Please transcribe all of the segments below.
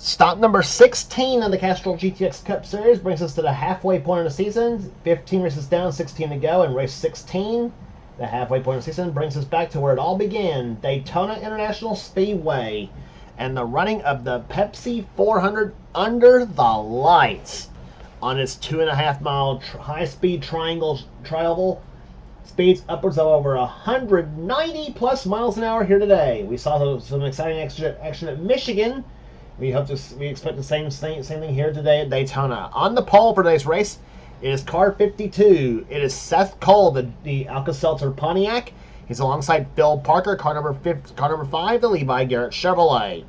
Stop number 16 of the Castrol GTX Cup Series brings us to the halfway point of the season. 15 races down, 16 to go, and race 16, the halfway point of the season, brings us back to where it all began, Daytona International Speedway, and the running of the Pepsi 400 under the lights on its 2.5 mile high-speed triangle. Speeds upwards of over 190 plus miles an hour here today. We saw some exciting action at Michigan. We expect the same thing here today at Daytona. On the pole for today's race, it is car 52. It is Seth Cole, the Alka-Seltzer Pontiac. He's alongside Phil Parker, car number 5, the Levi Garrett Chevrolet.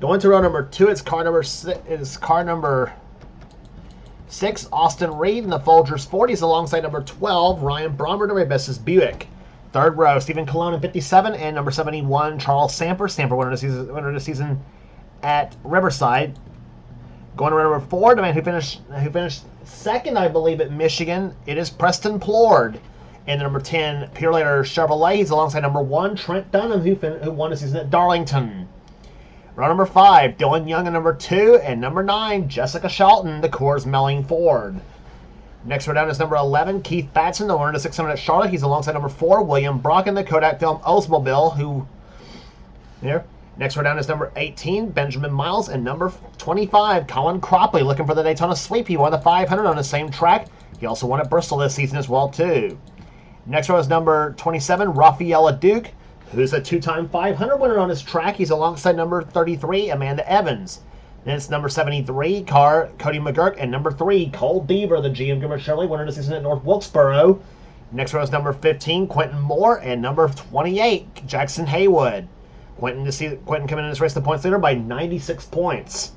Going to row number 2, it's car number 6, Austin Reed in the Folgers 40s alongside number 12, Ryan Bromberg of Rebus's Buick. Third row, Stephen Colon in 57 and number 71, Charles Samper. Samper winner of the season at Riverside. Going to row number 4, the man who finished second, I believe, at Michigan. It is Preston Plord. And number 10, Purelator Chevrolet. He's alongside number 1, Trent Dunham, who won the season at Darlington. Row number 5, Dylan Young in number 2, and number 9, Jessica Shelton, the Coors Melling Ford. Next row down is number 11, Keith Batson, the winner of the 600 at Charlotte. He's alongside number 4, William Brock in the Kodak Film Oldsmobile, Next row down is number 18, Benjamin Miles, and number 25, Colin Cropley, looking for the Daytona sweep. He won the 500 on the same track. He also won at Bristol this season as well, too. Next row is number 27, Rafaela Duke, who's a 2-time 500 winner on this track. He's alongside number 33, Amanda Evans. Then it's number 73, Cody McGurk, and number 3, Cole Beaver, the GM Gilbert Chevrolet, winner of the season at North Wilkesboro. Next row is number 15, Quentin Moore, and number 28, Jackson Haywood. Quentin coming in this race, the points leader by 96 points.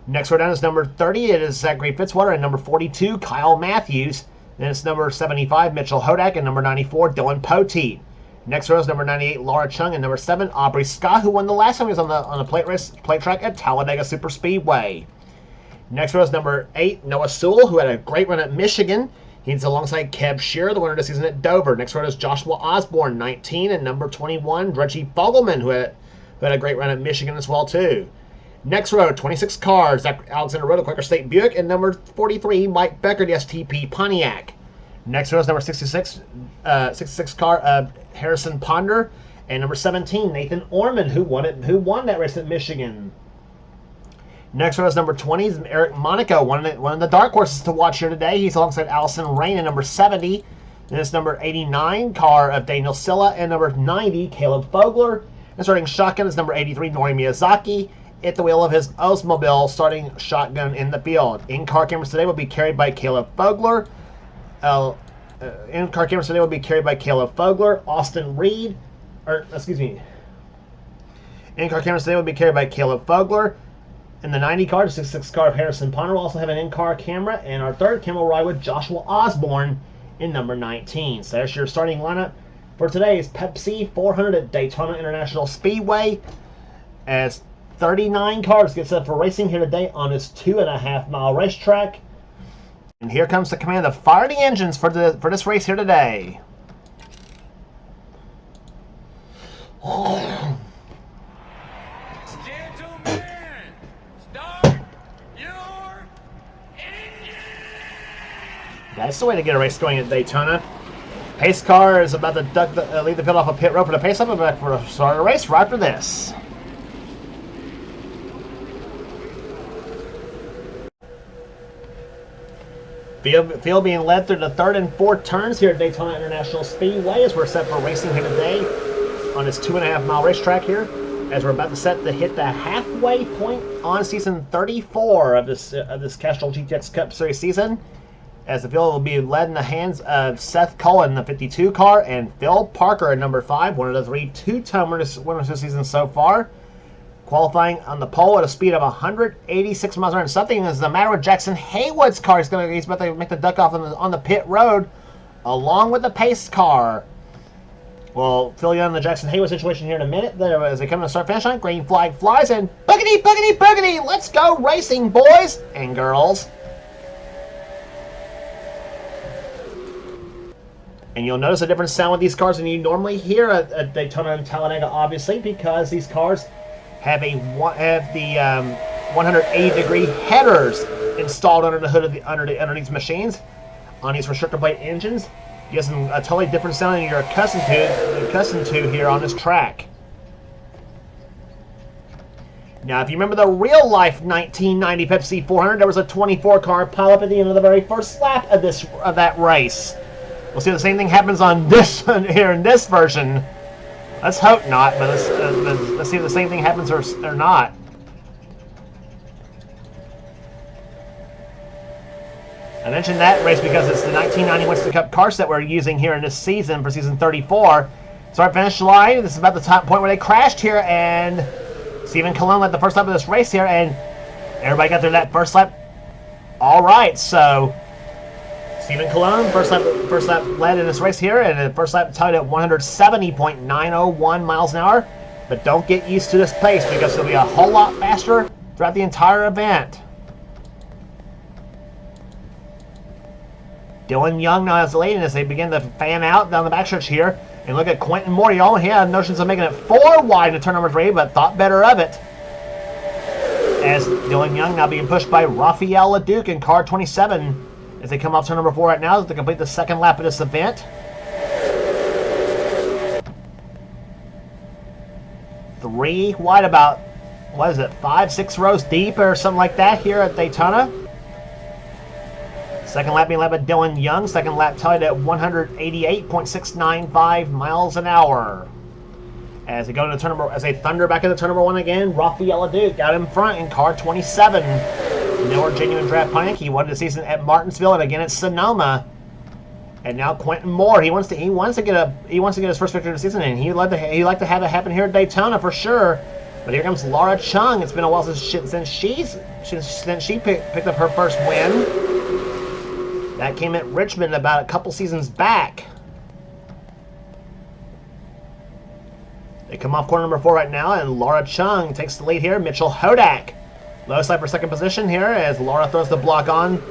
Next row down is number 30, it is Zachary Fitzwater, and number 42, Kyle Matthews. Then it's number 75, Mitchell Hodak, and number 94, Dylan Poteet. Next row is number 98, Laura Chung, and number 7, Aubrey Scott, who won the last time he was on the plate track at Talladega Superspeedway. Next row is number 8, Noah Sewell, who had a great run at Michigan. He's alongside Keb Shearer, the winner of the season at Dover. Next row is Joshua Osborne, 19, and number 21, Reggie Fogelman, who had a great run at Michigan as well, too. Next row, 26 cars, Alexander Road, Quaker State Buick, and number 43, Mike Becker, the STP Pontiac. Next row is number 66 car, Harrison Ponder, and number 17, Nathan Orman, who won that race at Michigan. Next row is number 20, is Eric Monaco, one of the dark horses to watch here today. He's alongside Allison Rain in number 70. Then it's number 89, car of Daniel Silla, and number 90, Caleb Fogler. And starting shotgun is number 83, Nori Miyazaki, at the wheel of his Oldsmobile, starting shotgun in the field. In-car cameras today will be carried by Caleb Fogler. In-car cameras today will be carried by Caleb Fogler, Austin Reed, in-car cameras today will be carried by Caleb Fogler. In the 90 car, the 66 car of Harrison Ponder will also have an in-car camera, and our third camera will ride with Joshua Osborne in number 19. So there's your starting lineup for today's Pepsi 400 at Daytona International Speedway, as 39 cars get set for racing here today on this 2.5 mile racetrack. And here comes the command to fire the engines for this race here today. Gentlemen, start your engine! That's the way to get a race going at Daytona. Pace car is about to leave the field off a pit road for the pace up, and back for a start of the race right after this. Field being led through the third and fourth turns here at Daytona International Speedway as we're set for racing here today on this 2.5 mile racetrack here, as we're about to hit the halfway point on season 34 of this Castrol GTX Cup Series season, as the field will be led in the hands of Seth Cullen in the 52 car and Phil Parker at number 5, one of the 3 two-time winners this season so far. Qualifying on the pole at a speed of 186 miles an hour. Something is the matter with Jackson Haywood's car. He's about to make the duck off on the pit road, along with the pace car. We'll fill you on the Jackson Haywood situation here in a minute. As they come to the start-finish line, green flag flies, and boogity, boogity, boogity! Let's go racing, boys and girls. And you'll notice a different sound with these cars than you normally hear at Daytona and Talladega, obviously, because these cars have the 180-degree headers installed under the hood of under these machines on these restrictor plate engines. Gives them a totally different sound than you're accustomed to here on this track. Now, if you remember the real-life 1990 Pepsi 400, there was a 24-car pileup at the end of the very first lap of that race. We'll see if the same thing happens on this one here in this version. Let's hope not, but let's see if the same thing happens or not. I mentioned that race because it's the 1990 Winston Cup car set we're using here in this season for season 34. Start finish line. This is about the top point where they crashed here, and Stephen Colon led the first lap of this race here, and everybody got through that first lap. All right, so Stephen Colon first lap led in this race here, and the first lap tied at 170.901 miles an hour. But don't get used to this pace because it'll be a whole lot faster throughout the entire event. Dylan Young now has the lead as they begin to fan out down the backstretch here. And look at Quentin Moore. He had notions of making it 4 wide in turn number 3, but thought better of it. As Dylan Young now being pushed by Rafael LeDuc in car 27 as they come off turn number 4 right now to complete the second lap of this event. 3 wide, about, 5-6 rows deep or something like that here at Daytona. Second lap being led by Dylan Young. Second lap tied at 188.695 miles an hour. As they go into turn number, as they thunder back into turn number 1 again, Rafael LeDuc out in front in car 27. No genuine draft panic. He won the season at Martinsville and again at Sonoma. And now Quentin Moore. He wants to get his first victory of the season, and he'd like to have it happen here at Daytona for sure. But here comes Laura Chung. It's been a while since she picked up her first win. That came at Richmond about a couple seasons back. They come off corner number 4 right now, and Laura Chung takes the lead here. Mitchell Hodak, lowest lap for second position here as Laura throws the block on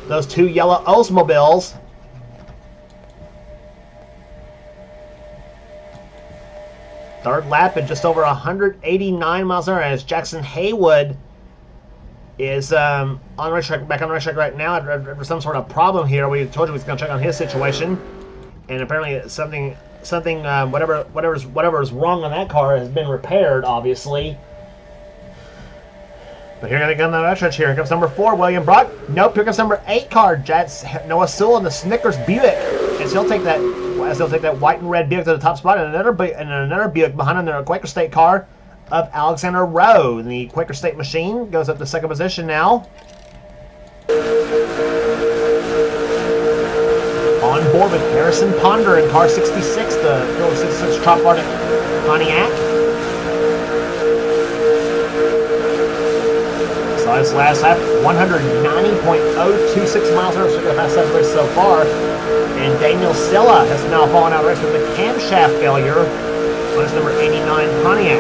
those 2 yellow Oldsmobiles. Third lap at just over 189 miles an hour as Jackson Haywood is back on the racetrack right now after some sort of problem here. We told you we was going to check on his situation, and apparently whatever is wrong on that car has been repaired, obviously. But here they go on the racetrack. Here comes number 4, William Brock. Nope, here comes number 8 car, Jets Noah Sewell in the Snickers Buick, as he'll take that white and red Buick to the top spot, and another Buick behind him. They're a Quaker State car of Alexander Rowe. The Quaker State machine goes up to second position now. On board with Harrison Ponder in car 66, the Phillips 66 Trop Arctic Pontiac. So this last lap, 190.026 miles an hour, so the fast lap race so far. And Daniel Silla has now fallen out of race with a camshaft failure on his number 89 Pontiac.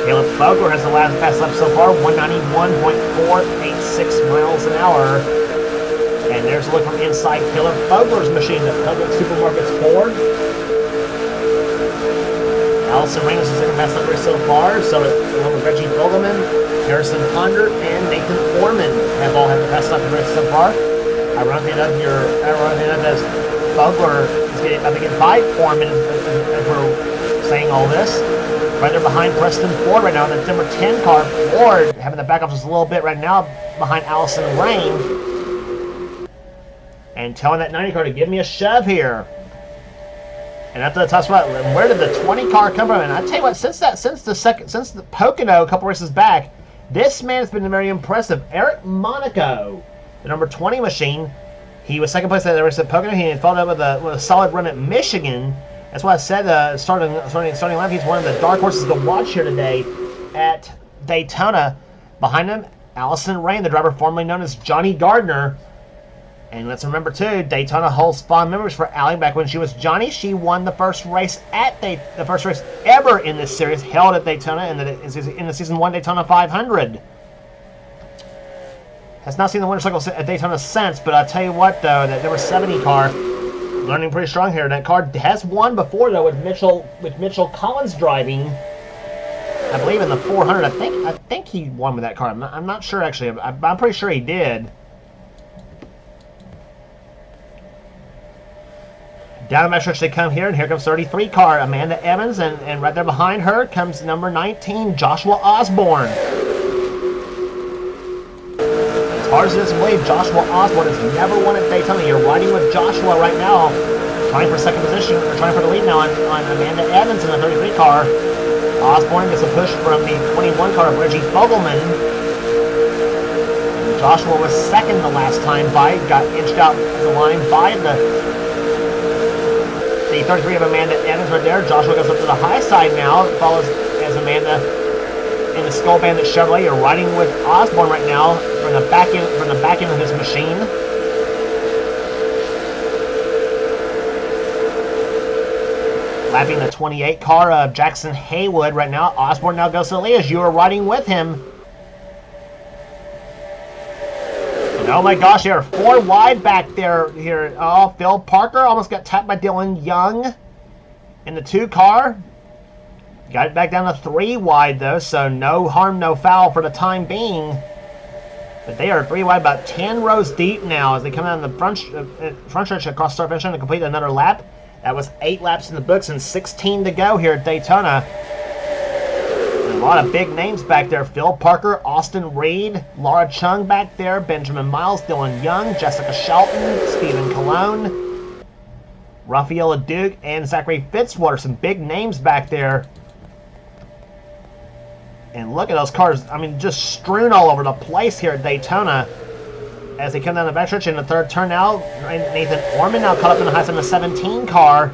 Caleb Fogler has the last fast lap so far, 191.486 miles an hour. And there's a look from inside Caleb Fogler's machine, the Public Supermarkets Ford. Allison Rain is the second fast lap race so far, so along with Reggie Fogelman, Harrison Ponder, and Nathan Foreman have all had the fast lap race so far. Ironically enough, as Fogler is about to get by Foreman as we're saying all this. Right there behind Preston Ford right now. The number 10 car, Ford, having to back off just a little bit right now behind Allison Rain. And telling that 90 car to give me a shove here. And up to the top spot, where did the 20 car come from? And I tell you what, since the Pocono a couple races back, this man has been very impressive. Eric Monaco, the number 20 machine. He was second place at the race at Pocono. He had followed up with a solid run at Michigan. That's why I said starting lap, he's one of the dark horses to watch here today at Daytona. Behind him, Allison Rain, the driver formerly known as Johnny Gardner. And let's remember too, Daytona holds fond memories for Allie. Back when she was Johnny, she won the first race the first race ever in this series held at Daytona in the season 1 Daytona 500. Has not seen the winner's circle at Daytona since, but I'll tell you what though, that number 70 car running pretty strong here. That car has won before though with Mitchell Collins driving I believe in the 400. I think he won with that car. I'm not sure actually. I'm pretty sure he did. Down the backstretch they come here, and here comes 33 car Amanda Evans, and right there behind her comes number 19 Joshua Osborne. As hard as it is to believe, Joshua Osborne has never won at Daytona. You're riding with Joshua right now, trying for second position, or trying for the lead now on Amanda Evans in the 33 car. Osborne gets a push from the 21 car of Reggie Fogelman. And Joshua was second the last time by, got inched out the line by the 33 of Amanda Evans right there. Joshua goes up to the high side now, follows as Amanda in the Skull Bandit Chevrolet. You're riding with Osborne right now from the back end of his machine. Lapping the 28 car of Jackson Haywood right now. Osborne now goes to the lead as you are riding with him. And oh my gosh, they are 4 wide back there here. Oh, Phil Parker almost got tapped by Dylan Young in the 2 car. Got it back down to 3 wide though, so no harm, no foul for the time being. But they are 3 wide, about 10 rows deep now as they come down the front stretch across start finish line to complete another lap. That was 8 laps in the books and 16 to go here at Daytona. And a lot of big names back there. Phil Parker, Austin Reed, Laura Chung back there, Benjamin Miles, Dylan Young, Jessica Shelton, Stephen Colon, Rafaela Duke, and Zachary Fitzwater. Some big names back there. And look at those cars. I mean, just strewn all over the place here at Daytona. As they come down the backstretch in the 3rd turn now, Nathan Orman now caught up in the high side of the 17 car.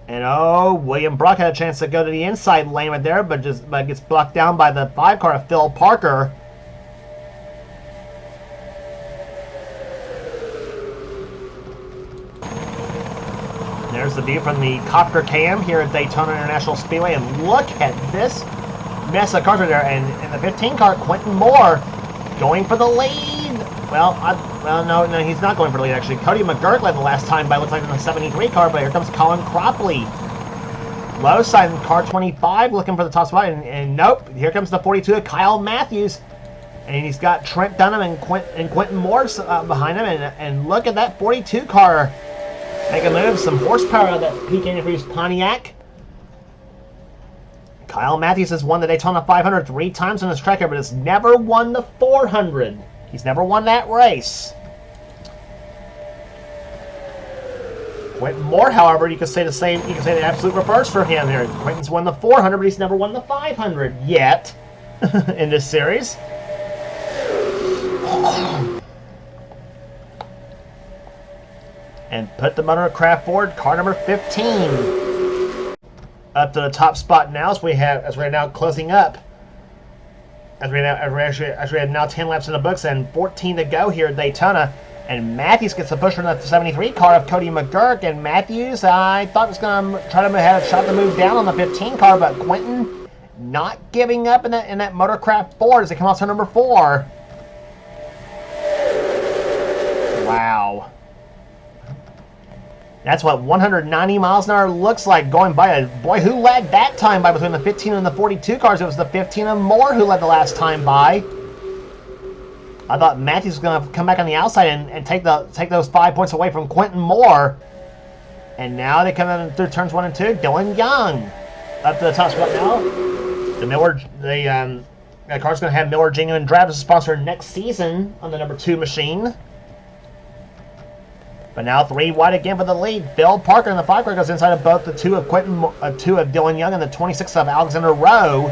And oh, William Brock had a chance to go to the inside lane right there, but gets blocked down by the 5 car of Phil Parker. There's the view from the copter cam here at Daytona International Speedway, and look at this mess of cars right there. And in the 15 car, Quentin Moore going for the lead. Well, no, he's not going for the lead, actually. Cody McGurk led the last time by, looks like, in the 73 car, but here comes Colin Cropley. Low side in car 25, looking for the top spot, and nope, here comes the 42 of Kyle Matthews. And he's got Trent Dunham and Quentin Moore behind him, and look at that 42 car. Make a move, some horsepower out of that peak antifreeze Pontiac. Kyle Matthews has won the Daytona 500 3 times on his track, but has never won the 400. He's never won that race. Quentin Moore, however, you could say the same. You could say the absolute reverse for him here. Quentin's won the 400, but he's never won the 500 yet in this series. And put the motorcraft forward, car number 15. Up to the top spot now, as we're now closing up. As we actually have now 10 laps in the books and 14 to go here at Daytona. And Matthews gets the push from the 73 car of Cody McGurk. And Matthews, I thought was going to try to have a shot to move down on the 15 car, but Quentin not giving up in that motorcraft Ford as they come off to number 4. Wow. That's what 190 miles an hour looks like going by. A boy, who led that time by between the 15 and the 42 cars? It was the 15 and Moore who led the last time by. I thought Matthews was going to come back on the outside and take those 5 points away from Quentin Moore. And now they come in through turns 1 and 2. Dylan Young up to the top spot now. The car's going to have Miller Genuine Drive as a sponsor next season on the number 2 machine. But now 3 wide again for the lead. Phil Parker in the 5 car goes inside of both the 2 of Dylan Young and the 26 of Alexander Rowe.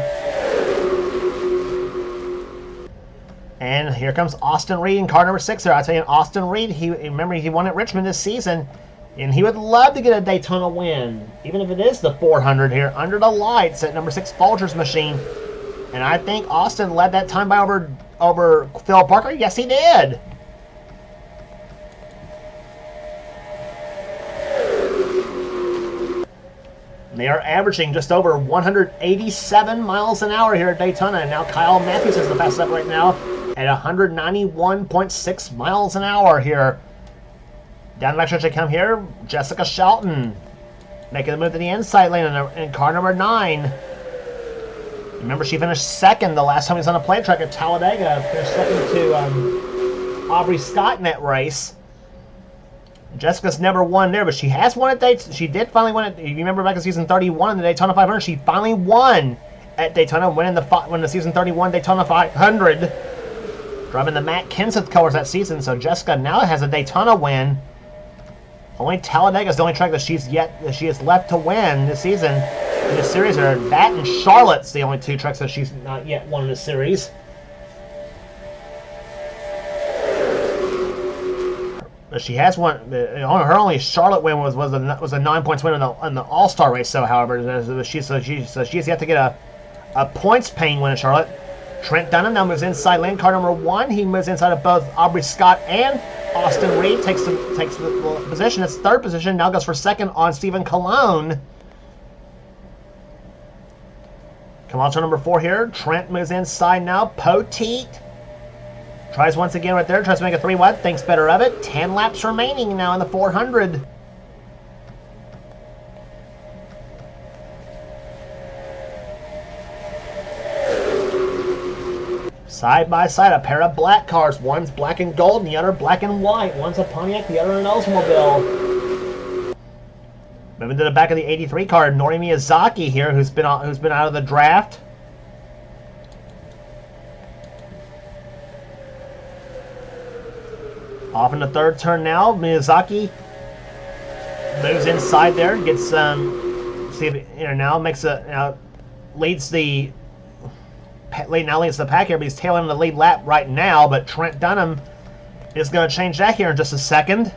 And here comes Austin Reed in car number 6 there. I tell you, Austin Reed, remember he won at Richmond this season, and he would love to get a Daytona win, even if it is the 400 here under the lights at number 6 Folgers machine. And I think Austin led that time by over Phil Parker. Yes, he did. They are averaging just over 187 miles an hour here at Daytona. And now Kyle Matthews is the fastest up right now at 191.6 miles an hour here. Down the backstretch they come here. Jessica Shelton making the move to the inside lane in car number 9. Remember, she finished second the last time he was on a play track at Talladega. Finished second to Aubrey Scott in that race. Jessica's never won there, but she has won at Daytona. She did finally win it. You remember back in season 31 in the Daytona 500, she finally won at Daytona, winning the season 31 Daytona 500, driving the Matt Kenseth colors that season. So Jessica now has a Daytona win. Only Talladega is the only track that she has left to win this season in the series. Or that and Charlotte's the only 2 tracks that she's not yet won in the series. But she has won. Her only Charlotte win was a 9 points win in the All-Star race. So, however, she's yet to get a points paying win in Charlotte. Trent Dunham now moves inside lane car number 1. He moves inside of both Aubrey Scott and Austin Reed. Takes the position. It's 3rd position. Now goes for 2nd on Stephen Colon. Come on to number 4 here. Trent moves inside now. Poteet tries once again right there. Tries to make a 3 wide. Thinks better of it. 10 laps remaining now in the 400. Side by side, a pair of black cars. One's black and gold, and the other black and white. One's a Pontiac, the other an Oldsmobile. Moving to the back of the 83 car, Nori Miyazaki here, who's been out of the draft. Off in the 3rd turn now. Miyazaki moves inside there, gets see if leads the pack here, but he's tailing the lead lap right now. But Trent Dunham is going to change that here in just a second.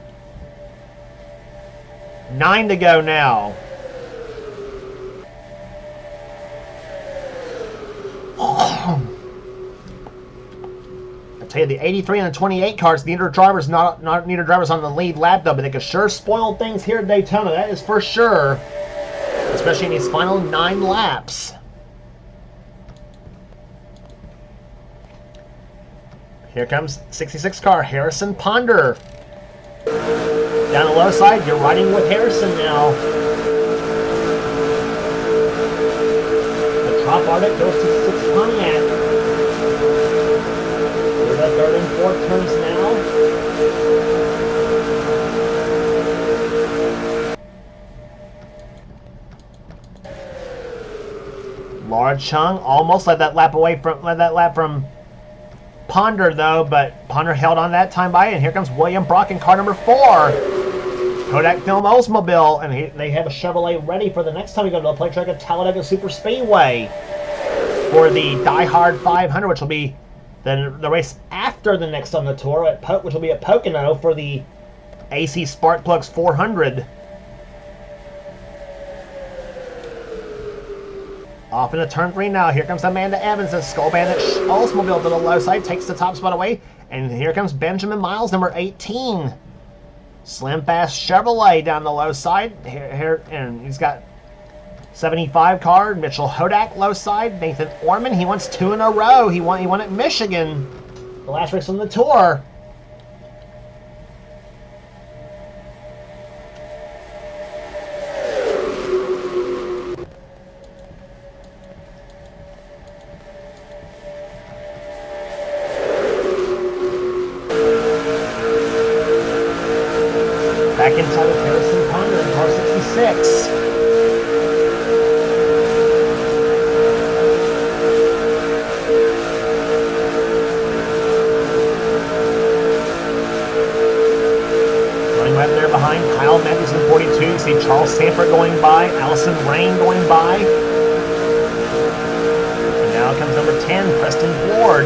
9 to go now. I tell you, the 83 and the 28 cars, neither drivers on the lead lap though, but they could sure spoil things here at Daytona. That is for sure, especially in these final 9 laps. Here comes 66 car, Harrison Ponder. Down the low side, you're riding with Harrison now. The Trop Arctic goes to 6 Pontiac. We're the 3rd and 4th turns now. Laura Chung almost led that lap from Ponder though, but Ponder held on that time by it. And here comes William Brock in car number 4. Kodak Film Oldsmobile, and they have a Chevrolet ready for the next time we go to the play track at Talladega Super Speedway for the Die Hard 500, which will be the race after the next on the tour, which will be at Pocono for the AC Spark Plugs 400. Off into turn 3 now. Here comes Amanda Evans. The Skull Bandit Oldsmobile to the low side takes the top spot away. And here comes Benjamin Miles, number 18. Slim Fast Chevrolet down the low side. And he's got 75 car. Mitchell Hodak low side. Nathan Orman. He wants 2 in a row. He won at Michigan, the last race on the tour. Back inside with Harrison Ponder in car 66. Running right there behind Kyle Matthews in 42. You see Charles Sanford going by, Allison Rain going by. And now comes number 10, Preston Ward.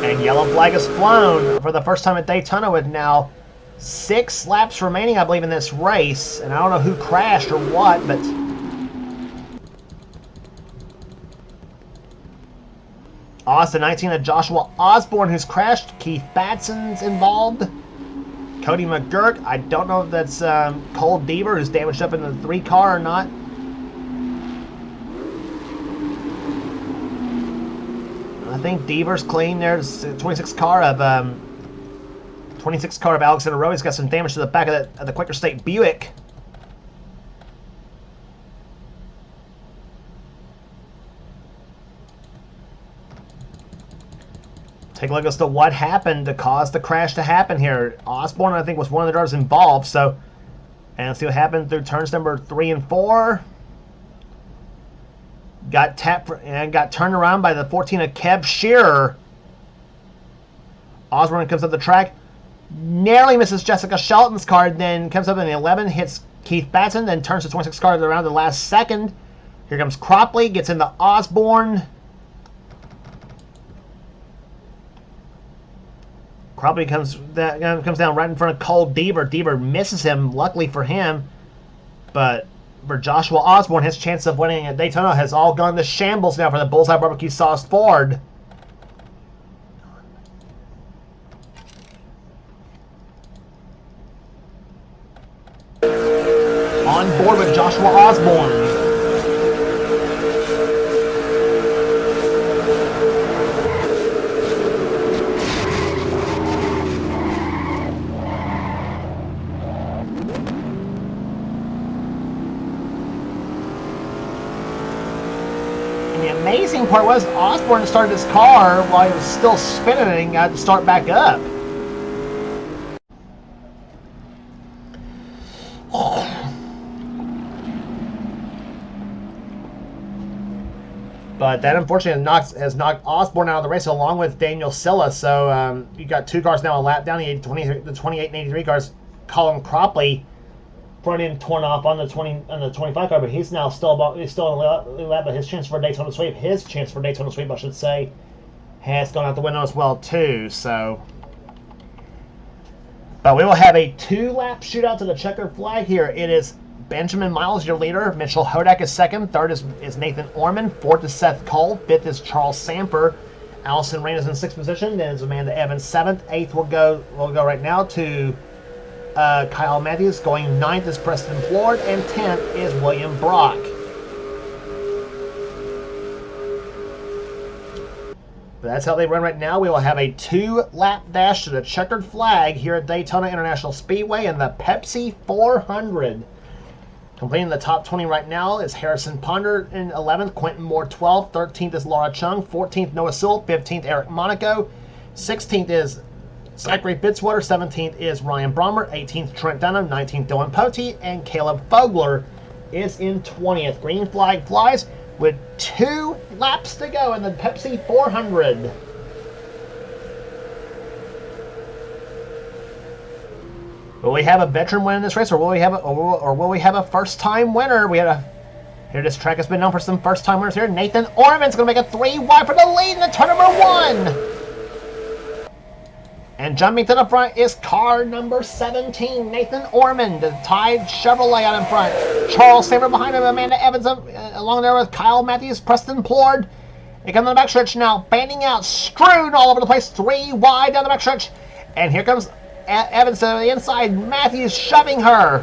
And yellow flag is flown for the first time at Daytona with now 6 laps remaining, I believe, in this race. And I don't know who crashed or what, but Austin 19 of Joshua Osborne, who's crashed. Keith Batson's involved. Cody McGirt. I don't know if that's Cole Deaver, who's damaged up in the 3 car or not. I think Deaver's clean. There's the 26 car of 26 car of Alexander Rowe. He's got some damage to the back of the Quaker State Buick. Take a look as to what happened to cause the crash to happen here. Osborne, I think, was one of the drivers involved. So, and let's see what happened through turns number 3 and 4. Got tapped and got turned around by the 14 of Kev Shearer. Osborne comes up the track, narrowly misses Jessica Shelton's car, then comes up in the 11, hits Keith Batson, then turns the 26 car around the last second. Here comes Cropley, gets into Osborne. Cropley comes down right in front of Cole Deaver. Deaver misses him, luckily for him. But for Joshua Osborne, his chance of winning at Daytona has all gone to shambles now for the Bullseye Barbecue Sauce Ford. On board with Joshua Osborne. The amazing part was Osborne started his car while he was still spinning and got to start back up. But that unfortunately has knocked Osborne out of the race along with Daniel Silla. So you got 2 cars now a lap down, the 28 and 83 cars. Colin Cropley front end torn off on the 25 car, but he's now still in the lap, but his chance for Daytona sweep, I should say, has gone out the window as well too. So, but we will have a 2-lap shootout to the checkered flag here. It is Benjamin Miles, your leader. Mitchell Hodak is second. Third is Nathan Orman. Fourth is Seth Cole. Fifth is Charles Samper. Allison Rain is in 6th position. Then is Amanda Evans 7th. 8th will go right now to Kyle Matthews. Going 9th is Preston Floyd, and 10th is William Brock. But that's how they run right now. We will have a 2-lap dash to the checkered flag here at Daytona International Speedway in the Pepsi 400. Completing the top 20 right now is Harrison Ponder in 11th, Quentin Moore 12th, 13th is Laura Chung, 14th Noah Sewell, 15th Eric Monaco, 16th is Zachary Fitzwater, 17th is Ryan Brommer, 18th Trent Dunham, 19th Dylan Pote, and Caleb Fogler is in 20th. Green flag flies with 2 laps to go in the Pepsi 400. Will we have a veteran win in this race, or will we have a first-time winner? Here, this track has been known for some first-time winners here. Nathan Orman's going to make a 3 wide for the lead in the turn number 1. And jumping to the front is car number 17, Nathan Orman, the Tide Chevrolet out in front. Charles Samper behind him, Amanda Evans along there with Kyle Matthews, Preston Plord. They come to the backstretch now, banding out, screwed all over the place, 3 wide down the backstretch. And here comes Evans to the inside, Matthews shoving her.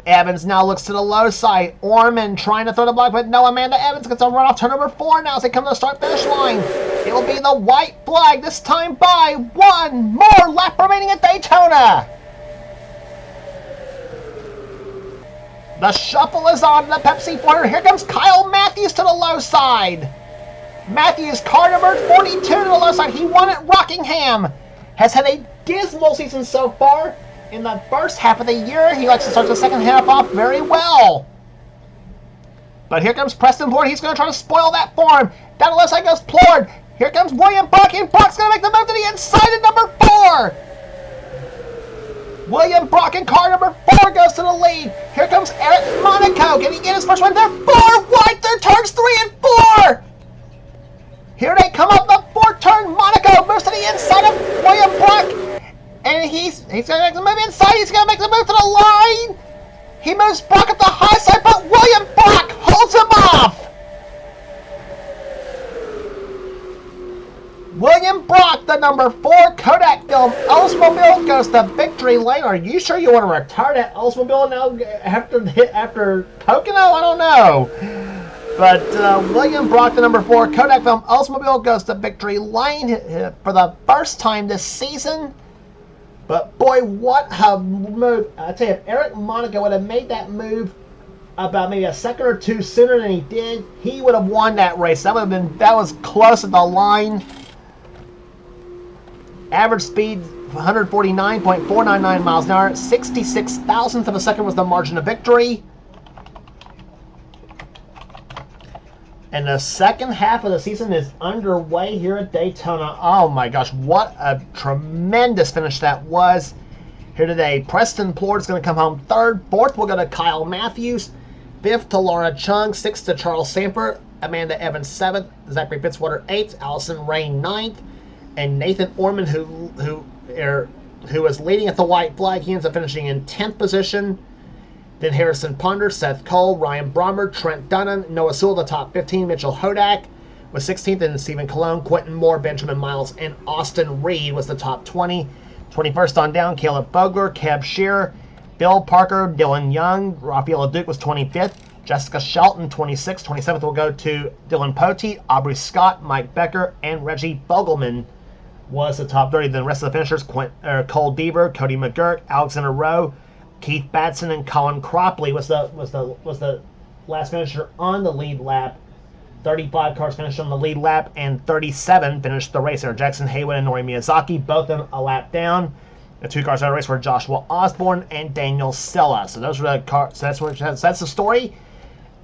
Evans now looks to the low side. Orman trying to throw the block, but no, Amanda Evans gets a run off turn number 4 now as they come to the start-finish line. It will be the white flag, this time by 1 more lap remaining at Daytona. The shuffle is on the Pepsi 400. Here comes Kyle Matthews to the low side. Matthews, car number 42 to the low side. He won at Rockingham. Has had a dismal season so far. In the first half of the year, he likes to start the second half off very well. But here comes Preston Plord. He's going to try to spoil that for him. Down the left side goes Plord. Here comes William Brock, and Brock's going to make the move to the inside of number 4. William Brock in car number 4 goes to the lead. Here comes Eric Monaco. Can he get his first win? They're 4 wide through turns 3 and 4. Here they come up the 4th turn. Monaco moves to the inside of William Brock. And he's going to make the move inside. He's going to make the move to the line. He moves Brock at the high side, but William Brock holds him off. William Brock, the number 4 Kodak film Oldsmobile, goes to victory lane. Are you sure you want to retire that Oldsmobile now after Pocono? I don't know. But William Brock, the number 4 Kodak Film Oldsmobile, goes to victory lane for the first time this season. But boy, what a move. I tell you, if Eric Monaco would have made that move about maybe a second or two sooner than he did, he would have won that race. That was close at the line. Average speed 149.499 miles an hour. 66 thousandths of a second was the margin of victory. And the second half of the season is underway here at Daytona. Oh my gosh, what a tremendous finish that was here today. Preston Plord is going to come home third. Fourth will go to Kyle Matthews. Fifth to Laura Chung. Sixth to Charles Samper. Amanda Evans seventh. Zachary Fitzwater eighth. Allison Rain ninth. And Nathan Orman, who was leading at the white flag, he ends up finishing in 10th position. Then Harrison Ponder, Seth Cole, Ryan Brommer, Trent Dunham, Noah Sewell, the top 15. Mitchell Hodak was 16th, and Stephen Cologne, Quentin Moore, Benjamin Miles, and Austin Reed was the top 20. 21st on down, Caleb Fogler, Keb Shearer, Bill Parker, Dylan Young, Rafaela Duke was 25th. Jessica Shelton, 26th. 27th will go to Dylan Pote, Aubrey Scott, Mike Becker, and Reggie Fogelman was the top 30. Then the rest of the finishers, Cole Deaver, Cody McGurk, Alexander Rowe, Keith Batson, and Colin Cropley was the last finisher on the lead lap. 35 cars finished on the lead lap, and 37 finished the race. There, Jackson Haywood and Nori Miyazaki, both of them a lap down. The 2 cars out of the race were Joshua Osborne and Daniel Sella. So those were the cars. So that's the story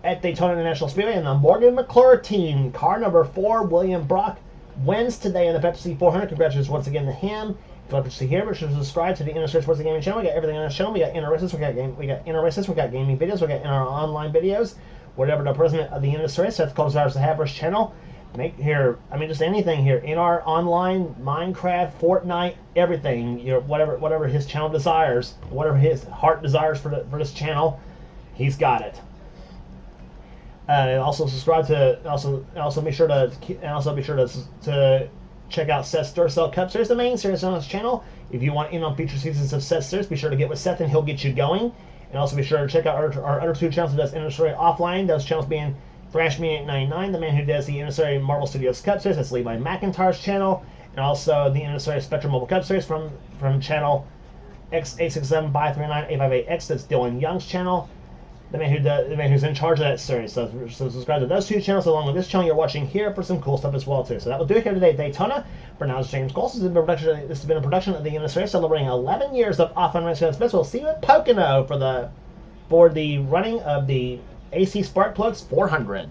at Daytona International Speedway. And the Morgan McClure team, car number 4, William Brock, wins today in the Pepsi 400. Congratulations once again to him. If you'd like to see here, be sure to subscribe to the NNSCRA Sports Gaming channel. We got everything on the channel. We got inner races, we got inner races, we got gaming videos, we got inner online videos. Whatever the president of the NNSCRA Seth Cole desires to have for his channel, just anything here in our online, Minecraft, Fortnite, everything. Whatever his channel desires, whatever his heart desires for this channel, he's got it. And also subscribe to also be sure to check out Seth's Duracell Cup Series, the main series on this channel. If you want in on future seasons of Seth's Series, be sure to get with Seth and he'll get you going. And also be sure to check out our other 2 channels that does NNSCRA offline. Those channels being ThrashMe899, the man who does the NNSCRA Marvel Studios Cup Series. That's Levi McIntyre's channel. And also the NNSCRA Spectrum Mobile Cup Series from channel X867-539-858X. That's Dylan Young's channel. The man who's in charge of that series. So subscribe to those 2 channels along with this channel you're watching here for some cool stuff as well too. So that will do it here today at Daytona. For now, it's James Cole. This has been a production of the NNSCRA celebrating 11 years of offline racing. We'll see you at Pocono for the running of the AC Spark Plugs 400.